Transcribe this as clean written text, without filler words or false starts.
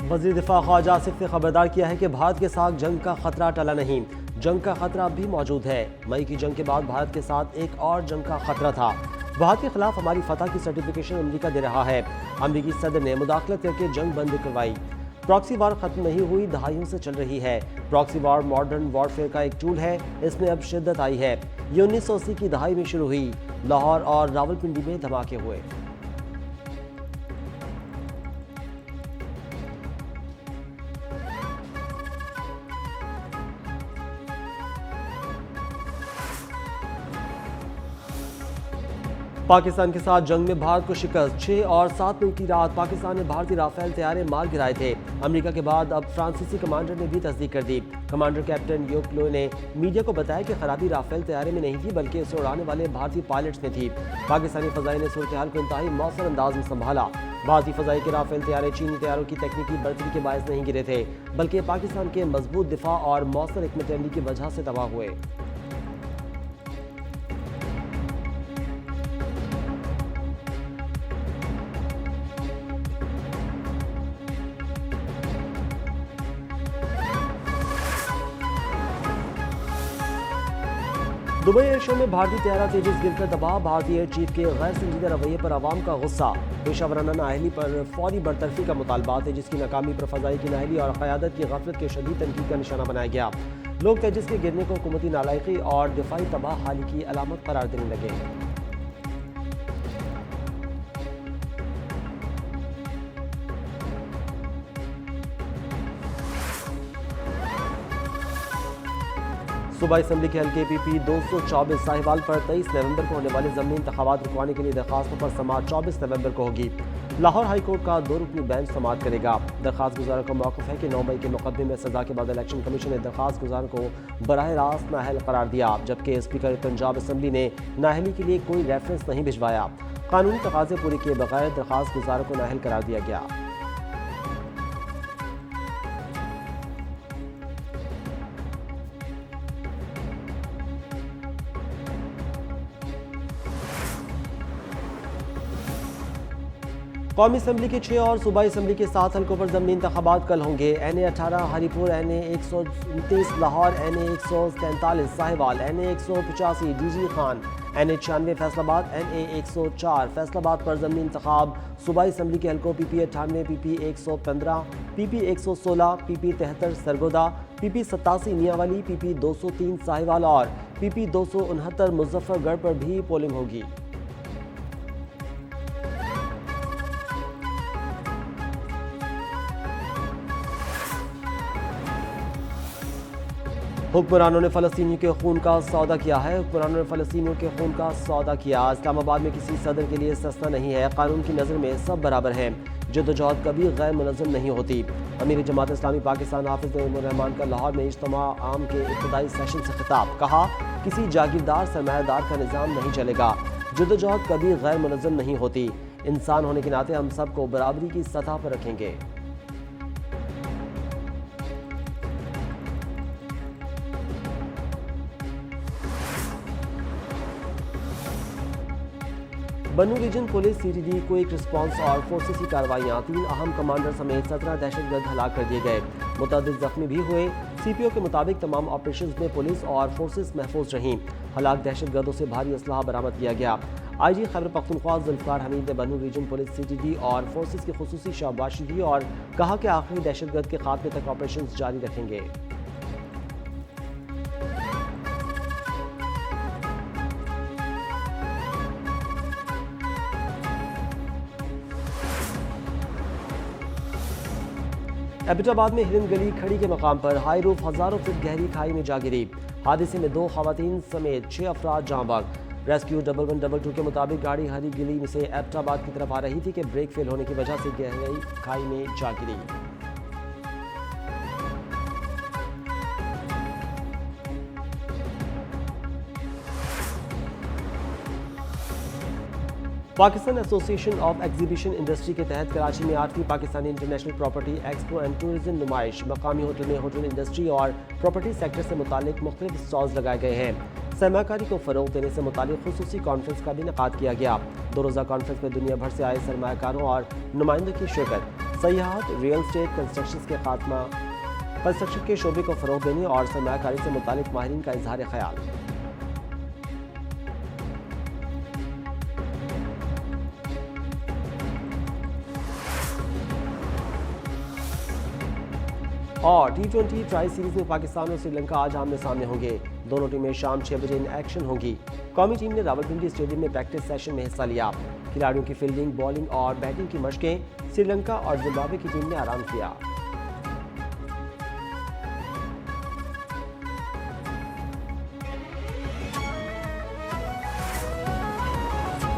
वज़ीर दिफा ख्वाजा आसिफ ने खबरदार किया है कि भारत के साथ जंग का खतरा टला नहीं, जंग का खतरा अब भी मौजूद है। मई की जंग के बाद भारत के साथ एक और जंग का खतरा था। भारत के खिलाफ हमारी फतह की सर्टिफिकेशन अमेरिका दे रहा है। अमेरिकी सदर ने मुदाखलत करके जंग बंद करवाई। प्रॉक्सी वार खत्म नहीं हुई, दहाइयों से चल रही है। प्रॉक्सी वार मॉडर्न वॉरफेयर का एक टूल है, इसमें अब शिद्दत आई है। ये 1980 की दहाई में शुरू हुई। लाहौर और रावलपिंडी में धमाके हुए। पाकिस्तान के साथ जंग में भारत को शिकस्त। 6 और 7 मई की रात पाकिस्तान ने भारतीय राफेल तैयारे मार गिराए थे। अमेरिका के बाद अब फ्रांसीसी कमांडर ने भी तस्दीक कर दी। कमांडर कैप्टन योकलो ने मीडिया को बताया कि खराबी राफेल तैयारे में नहीं थी, बल्कि इसे उड़ाने वाले भारतीय पायलट्स में थी। पाकिस्तानी फजाई ने सूरत हाल को इंतहाई मौसर अंदाज में संभाला। भारतीय फजाई के राफेल तैयारे चीनी तैयारों की तकनीकी बढ़तरी के बायस नहीं गिरे थे, बल्कि पाकिस्तान के मजबूत दिफा और मौसर हिकमत अमली की वजह से तबाह हुए। दुबई एयर शो में भारतीय तैयारा तेजस गिरकर तबाह। भारतीय एयर चीफ के गैर संजीदा रवैये पर आवाम का गुस्सा। पेशावराना नाअहली पर फौरी बरतरफी का मुतालबा। तेजस की नाकामी पर फजाई की नाअहली और क़यादत की गफलत के शदीद तनकीद का निशाना बनाया गया। लोग तेजस के गिरने को हुकूमती नालायकी और दिफाई तबाह हाली की अलामत करार देने लगे। सूबाई असम्बली के हल्के PP 224 साहिवाल पर 23 नवंबर को होने वाले ज़मीनी इंतखाबात रुकवाने के लिए दरखास्तों पर समाअत 24 नवंबर को होगी। लाहौर हाई कोर्ट का 2 रुकनी बेंच समाअत करेगा। दरखास्त गुजारों का मौक़िफ़ है कि 9 मई के मुकदमे में सजा के बाद इलेक्शन कमीशन ने दरखास्त गुजारों को बराह रास्त नाअहल करार दिया, जबकि स्पीकर पंजाब असम्बली ने नाअहली के लिए कोई रेफरेंस नहीं भिजवाया। कानूनी तकाजे पूरे किए बगैर दरखास्त गुजारों को नाअहल करार दिया गया। कौमी असम्बली के 6 और सूबाई असम्बली के 7 हल्कों पर ज़मीनी इंतखाबात कल होंगे। NA 18 Haripur, NA 129 Lahore, NA 143 Sahiwal, NA 185 DG Khan, NA 96 Faisalabad, NA 104 Faisalabad पर ज़मीनी इंतखाब। सूबाई असम्बली के हल्कों PP 98, PP 115, PP 116, PP 73 Sargodha, PP 87 Mianwali, PP 203 Sahiwal और PP 269 मुजफ्फरगढ़ पर भी पोलिंग होगी। हुक्मरानों ने फ़लस्तीनियों के खून का सौदा किया है। हुक्मरानों ने फ़लस्तीनियों के खून का सौदा किया। इस्लामाबाद में किसी सदर के लिए सस्ता नहीं है। कानून की नज़र में सब बराबर हैं। जद्दोजहद कभी गैर मुनज़्ज़म नहीं होती। अमीर जमात इस्लामी पाकिस्तान हाफिज़ रहमान का लाहौर में इज्तिमा आम के इब्तदाई सेशन से खिताब। कहा, किसी जागीरदार सरमायादार का निज़ाम नहीं चलेगा। जद्दोजहद कभी गैर मुनज़्ज़म नहीं होती। इंसान होने के नाते हम सबको बराबरी की सतह पर रखेंगे। Bannu region police CTD quick response और फोर्सेस की कार्रवाइयाँ। 3 अहम कमांडर समेत 17 दहशतगर्द हलाक कर दिए गए। मुतअद्दिद जख्मी भी हुए। CPO के मुताबिक तमाम ऑपरेशन में पुलिस और फोर्सेस महफूज रहीं। हलाक दहशतगर्दों से भारी असलहा बरामद किया गया। IG खैबर पख्तूनख्वा जुल्फकार हमीद ने बन्नू रीजन पुलिस CTD और फोर्सेस की खुसूसी शाबाशी दी और कहा कि आखिरी दहशतगर्द के खात्मे तक ऑपरेशन जारी रखेंगे। एबटाबाद में हिरन गली खड़ी के मकाम पर हाई रूफ हजारों फीट गहरी खाई में जा गिरी। हादसे में 2 खवातीन समेत 6 अफराद जाँ बहक। रेस्क्यू 1122 के मुताबिक गाड़ी हरी गली में से एबटाबाद की तरफ आ रही थी कि ब्रेक फेल होने की वजह से गहरी खाई में जा गिरी। Pakistan association of exhibition industry के तहत कराची में 8वीं Pakistani international property expo and tourism नुमाइश। मकामी होटल में होटल इंडस्ट्री और प्रॉपर्टी सेक्टर से मुतालिक मुख्तलिफ स्टॉल्स लगाए गए हैं। सरमाकारी को फ़रोग़ देने से मुतालिक खुसूसी कॉन्फ्रेंस का भी इनेकाद किया गया। 2 रोज़ा कॉन्फ्रेंस में दुनिया भर से आए सरमाकारों और नुमाइंदों की शिरकत। सयाहत, रियल स्टेट, कंस्ट्रक्शन के शोबे को फरोग देने और सरमायाकारी से मुतालिक माहिरीन का इजहार ख्याल। और T20 ट्राई सीरीज में पाकिस्तान और श्रीलंका आज आमने सामने होंगे। दोनों टीमें शाम 6 बजे इन एक्शन होंगी। कौमी टीम ने रावलपिंडी स्टेडियम में प्रैक्टिस सेशन में हिस्सा लिया। खिलाड़ियों की फील्डिंग, बॉलिंग और बैटिंग की मशकें श्रीलंका और जिम्बाब्वे की टीम ने आराम किया।